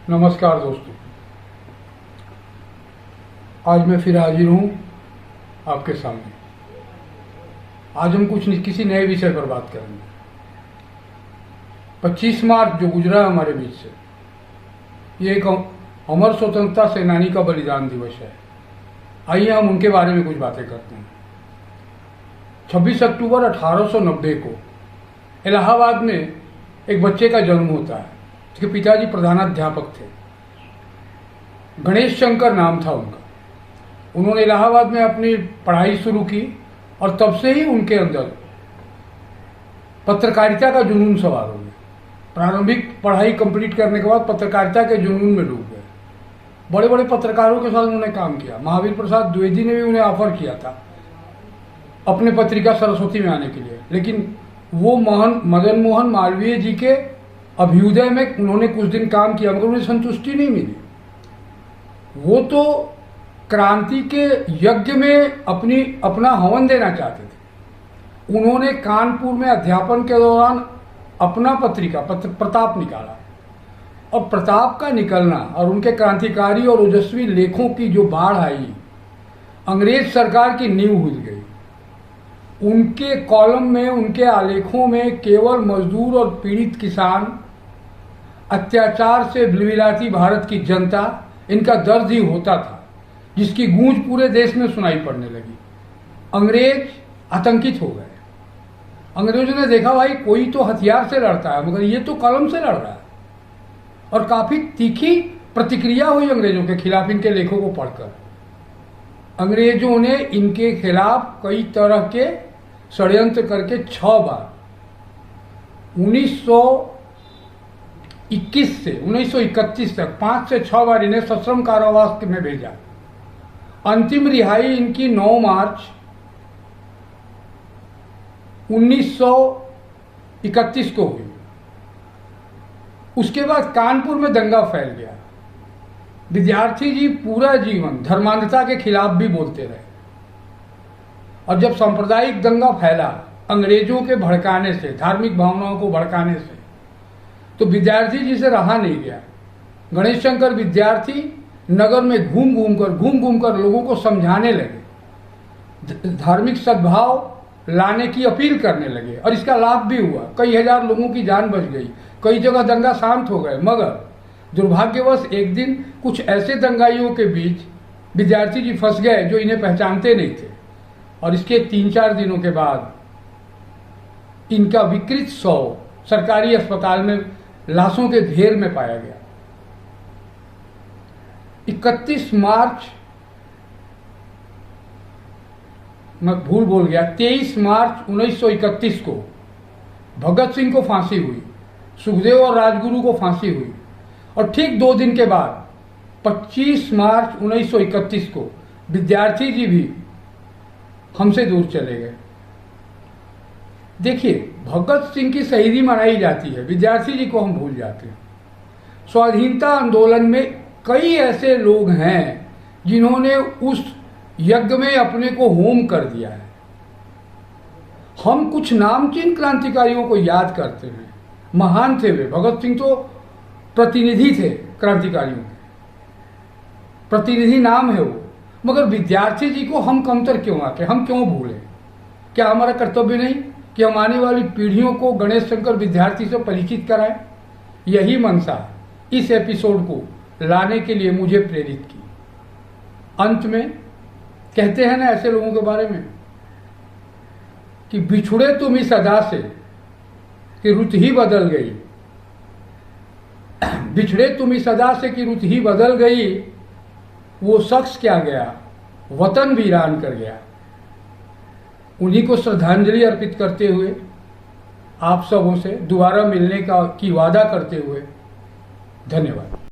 नमस्कार दोस्तों, आज मैं फिर हाजिर हूँ आपके सामने। आज हम किसी नए विषय पर बात करेंगे। 25 मार्च जो गुजरा है हमारे बीच से, ये एक अमर स्वतंत्रता सेनानी का बलिदान दिवस है। आइए हम उनके बारे में कुछ बातें करते हैं। 26 अक्टूबर 1890 को इलाहाबाद में एक बच्चे का जन्म होता है जिसके पिताजी प्रधानाध्यापक थे। गणेश शंकर नाम था उनका। उन्होंने इलाहाबाद में अपनी पढ़ाई शुरू की और तब से ही उनके अंदर पत्रकारिता का जुनून सवार हो गया। प्रारंभिक पढ़ाई कंप्लीट करने के बाद पत्रकारिता के जुनून में डूब गए। बड़े बड़े पत्रकारों के साथ उन्होंने काम किया। महावीर प्रसाद द्विवेदी ने भी उन्हें ऑफर किया था अपने पत्रिका सरस्वती में आने के लिए, लेकिन वो मदन मोहन मालवीय जी के अभ्युदय में उन्होंने कुछ दिन काम किया मगर उन्हें संतुष्टि नहीं मिली। वो तो क्रांति के यज्ञ में अपना हवन देना चाहते थे। उन्होंने कानपुर में अध्यापन के दौरान अपना पत्रिका प्रताप निकाला और प्रताप का निकलना और उनके क्रांतिकारी और ओजस्वी लेखों की जो बाढ़ आई, अंग्रेज सरकार की नींव हिल गई। उनके कॉलम में, उनके आलेखों में केवल मजदूर और पीड़ित किसान, अत्याचार से बिलबिलाती भारत की जनता, इनका दर्द ही होता था जिसकी गूंज पूरे देश में सुनाई पड़ने लगी। अंग्रेज आतंकित हो गए। अंग्रेजों ने देखा भाई कोई तो हथियार से लड़ता है मगर ये तो कलम से लड़ रहा है, और काफी तीखी प्रतिक्रिया हुई अंग्रेजों के खिलाफ इनके लेखों को पढ़कर। अंग्रेजों ने इनके खिलाफ कई तरह के षड्यंत्र करके 6 बार 1921 से 1931 तक 5 से 6 बार इन्हें सश्रम कारावास में भेजा। अंतिम रिहाई इनकी 9 मार्च 1931 को हुई। उसके बाद कानपुर में दंगा फैल गया। विद्यार्थी जी पूरा जीवन धर्मांधता के खिलाफ भी बोलते रहे, और जब सांप्रदायिक दंगा फैला अंग्रेजों के भड़काने से, धार्मिक भावनाओं को भड़काने से, तो विद्यार्थी जी से रहा नहीं गया। गणेश शंकर विद्यार्थी नगर में घूम घूम कर लोगों को समझाने लगे, धार्मिक सद्भाव लाने की अपील करने लगे, और इसका लाभ भी हुआ। कई हजार लोगों की जान बच गई, कई जगह दंगा शांत हो गए। मगर दुर्भाग्यवश एक दिन कुछ ऐसे दंगाइयों के बीच विद्यार्थी जी फंस गए जो इन्हें पहचानते नहीं थे, और इसके 3-4 दिनों के बाद इनका विकृत शव सरकारी अस्पताल में लाशों के ढेर में पाया गया। 31 मार्च, मैं भूल बोल गया, 23 मार्च 1931 को भगत सिंह को फांसी हुई, सुखदेव और राजगुरु को फांसी हुई, और ठीक 2 दिन के बाद 25 मार्च 1931 को विद्यार्थी जी भी हमसे दूर चले गए। देखिए, भगत सिंह की शहीदी मनाई जाती है, विद्यार्थी जी को हम भूल जाते हैं। स्वाधीनता आंदोलन में कई ऐसे लोग हैं जिन्होंने उस यज्ञ में अपने को होम कर दिया है। हम कुछ नामचीन क्रांतिकारियों को याद करते हैं, महान थे वे। भगत सिंह तो प्रतिनिधि थे क्रांतिकारियों के, प्रतिनिधि नाम है वो, मगर विद्यार्थी जी को हम कमतर क्यों आके, हम क्यों भूलें? क्या हमारा कर्तव्य नहीं कि हम आने वाली पीढ़ियों को गणेश शंकर विद्यार्थी से परिचित कराएं? यही मंशा इस एपिसोड को लाने के लिए मुझे प्रेरित की। अंत में कहते हैं ना ऐसे लोगों के बारे में कि बिछुड़े तुम इस अदा से कि रुत ही बदल गई, बिछड़े तुम इस अदा से कि रुत ही बदल गई, वो शख्स क्या गया वतन वीरान कर गया। उन्हीं को श्रद्धांजलि अर्पित करते हुए, आप सबों से दोबारा मिलने की वादा करते हुए, धन्यवाद।